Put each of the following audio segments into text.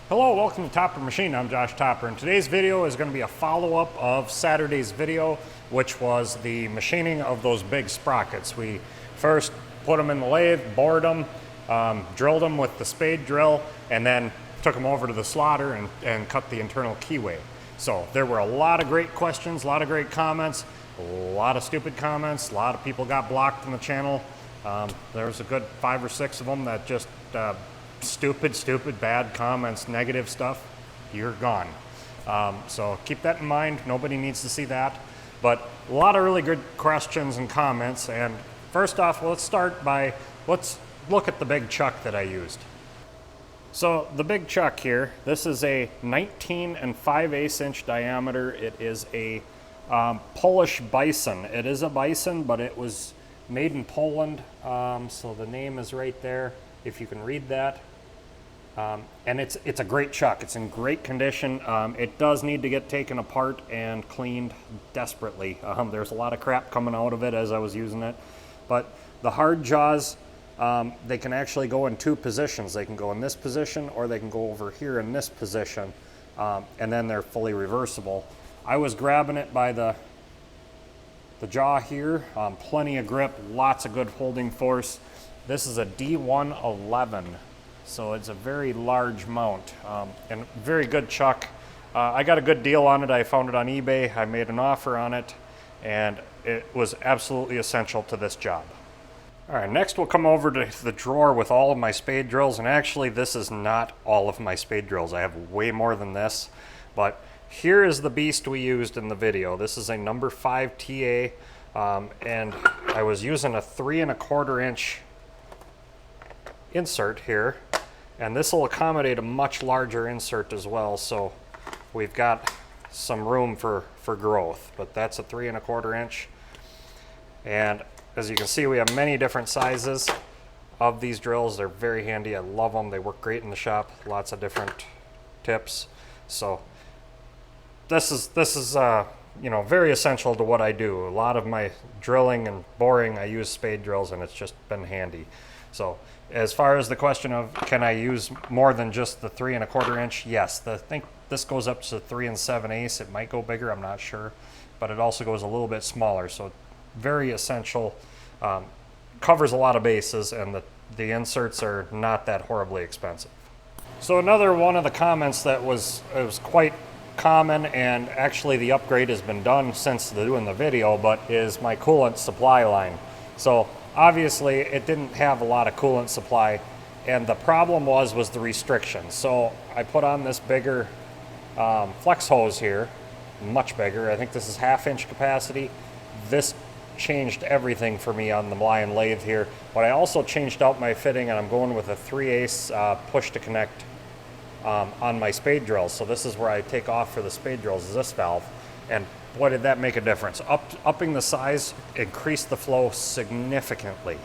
Hello, welcome to Topper Machine. I'm Josh Topper, and today's video is going to be a follow-up of Saturday's video, which was the machining of those big sprockets. We first put them in the lathe, bored them, drilled them with the spade drill, and then took them over to the slaughter and cut the internal keyway. So there were a lot of great questions, a lot of great comments, a lot of stupid comments, a lot of people got blocked on the channel. There was a good 5 or 6 of them that just stupid, bad comments, negative stuff. You're gone. So keep that in mind. Nobody needs to see that. But a lot of really good questions and comments. And first off, let's look at the big chuck that I used. So the big chuck here, this is a 19 5/8 inch diameter. It is a Polish bison. It is a bison, but it was made in Poland. So the name is right there, if you can read that. And it's a great chuck. It's in great condition. It does need to get taken apart and cleaned desperately. There's a lot of crap coming out of it as I was using it. But the hard jaws, they can actually go in 2 positions. They can go in this position, or they can go over here in this position, and then they're fully reversible. I was grabbing it by the jaw here. Plenty of grip, lots of good holding force. This is a D111. So it's a very large mount, and very good chuck. I got a good deal on it. I found it on eBay. I made an offer on it, and it was absolutely essential to this job. All right, next we'll come over to the drawer with all of my spade drills, and actually this is not all of my spade drills. I have way more than this, but here is the beast we used in the video. This is a number 5 TA, and I was using a 3 1/4 inch insert here, and this will accommodate a much larger insert as well, so we've got some room for growth. But that's a 3 1/4 inch, and as you can see, we have many different sizes of these drills. They're very handy. I love them. They work great in the shop. Lots of different tips. So this is you know, very essential to what I do. A lot of my drilling and boring, I use spade drills, and it's just been handy. So as far as the question of can I use more than just the 3 1/4 inch, yes. I think this goes up to 3 7/8. It might go bigger, I'm not sure, but it also goes a little bit smaller. So very essential, covers a lot of bases, and the inserts are not that horribly expensive. So another one of the comments that was quite common, and actually the upgrade has been done since doing the video, but is my coolant supply line. So obviously it didn't have a lot of coolant supply, and the problem was the restriction. So I put on this bigger flex hose here, much bigger. I think this is 1/2 inch capacity. This changed everything for me on the Lion lathe here, but I also changed out my fitting, and I'm going with a 3/8 push to connect on my spade drills. So this is where I take off for the spade drills, is this valve, and boy, did that make a difference. Upping the size increased the flow significantly.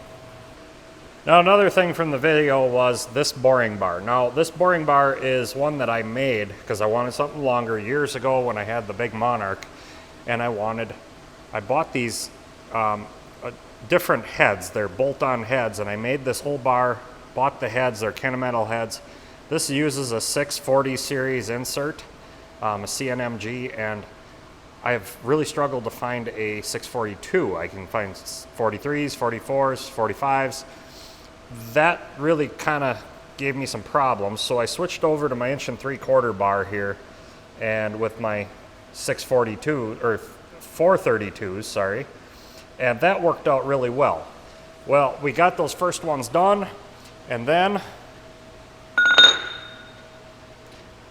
Now, another thing from the video was this boring bar. Now, this boring bar is one that I made because I wanted something longer years ago when I had the big Monarch, and I bought these different heads. They're bolt-on heads, and I made this whole bar, bought the heads. They're Kennametal heads. This uses a 640 series insert, a CNMG, and I've really struggled to find a 642. I can find 43s, 44s, 45s. That really kind of gave me some problems, so I switched over to my 1 3/4 bar here, and with my 642 or 432s, sorry, and that worked out really well. Well, we got those first ones done, and then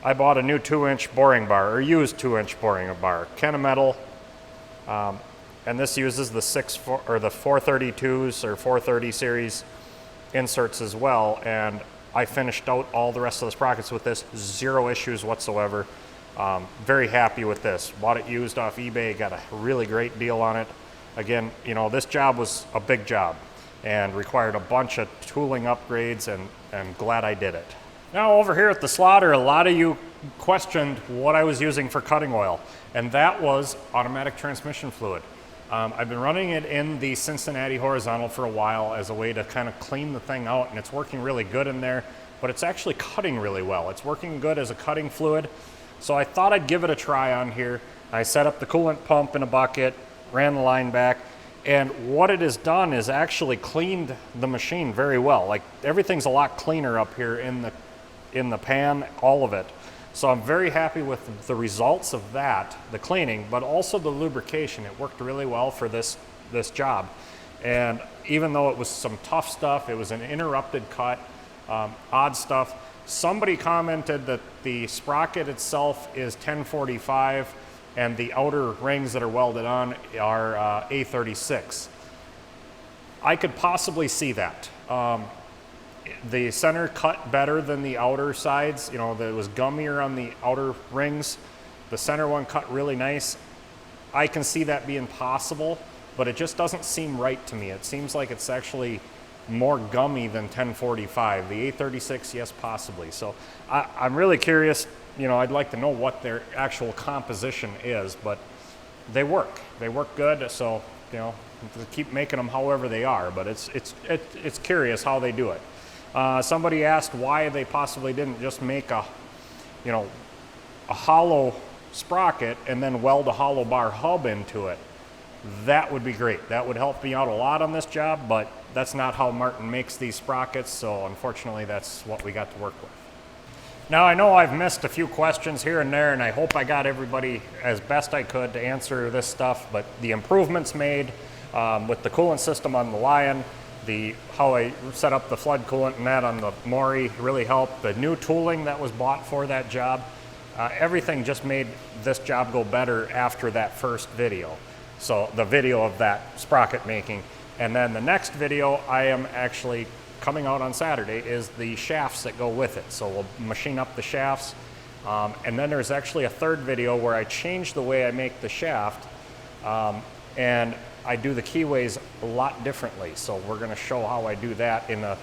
I bought a new 2-inch boring bar, or used 2-inch boring bar, Kennametal, and this uses the 432s or 430 series inserts as well, and I finished out all the rest of the sprockets with this, 0 issues whatsoever. Very happy with this. Bought it used off eBay, got a really great deal on it. Again, you know, this job was a big job and required a bunch of tooling upgrades, and I'm glad I did it. Now over here at the slaughter, a lot of you questioned what I was using for cutting oil, and that was automatic transmission fluid. I've been running it in the Cincinnati horizontal for a while as a way to kind of clean the thing out, and it's working really good in there. but it's actually cutting really well. It's working good as a cutting fluid. So I thought I'd give it a try on here. I set up the coolant pump in a bucket, ran the line back, and what it has done is actually cleaned the machine very well. Like, everything's a lot cleaner up here in the pan, all of it. So I'm very happy with the results of that, the cleaning, but also the lubrication. It worked really well for this job. And even though it was some tough stuff, it was an interrupted cut, odd stuff. Somebody commented that the sprocket itself is 1045 and the outer rings that are welded on are A36. I could possibly see that. The center cut better than the outer sides. You know, it was gummier on the outer rings. The center one cut really nice. I can see that being possible, but it just doesn't seem right to me. It seems like it's actually more gummy than 1045. The A36, yes, possibly. So I'm really curious. You know, I'd like to know what their actual composition is, but they work. They work good. So, you know, keep making them however they are. But it's curious how they do it. Somebody asked why they possibly didn't just make a hollow sprocket and then weld a hollow bar hub into it. That would be great. That would help me out a lot on this job, but that's not how Martin makes these sprockets, so unfortunately that's what we got to work with. Now, I know I've missed a few questions here and there, and I hope I got everybody as best I could to answer this stuff, but the improvements made with the coolant system on the Lion, how I set up the flood coolant and that on the Maury really helped. The new tooling that was bought for that job, everything just made this job go better after that first video. So the video of that sprocket making. And then the next video I am actually coming out on Saturday is the shafts that go with it. So we'll machine up the shafts. And then there's actually a third video where I change the way I make the shaft. And I do the keyways a lot differently. So we're gonna show how I do that in the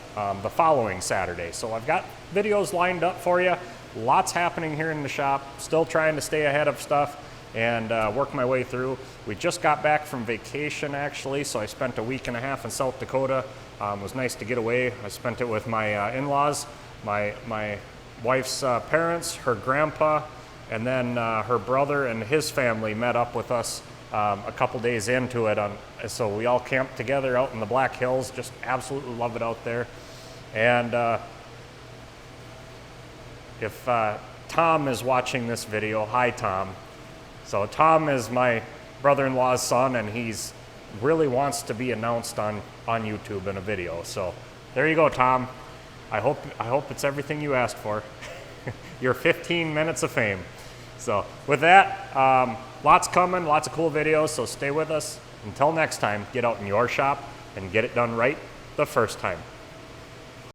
following Saturday. So I've got videos lined up for you. Lots happening here in the shop. Still trying to stay ahead of stuff and work my way through. We just got back from vacation actually, so I spent a week and a half in South Dakota. It was nice to get away. I spent it with my in-laws, my wife's parents, her grandpa, and then her brother and his family met up with us a couple days into it. So we all camped together out in the Black Hills. Just absolutely love it out there. And if Tom is watching this video, hi Tom. So Tom is my brother-in-law's son, and he's really wants to be announced on YouTube in a video. So there you go, Tom. I hope it's everything you asked for. Your 15 minutes of fame. So with that, lots coming, lots of cool videos, so stay with us. Until next time, get out in your shop and get it done right the first time.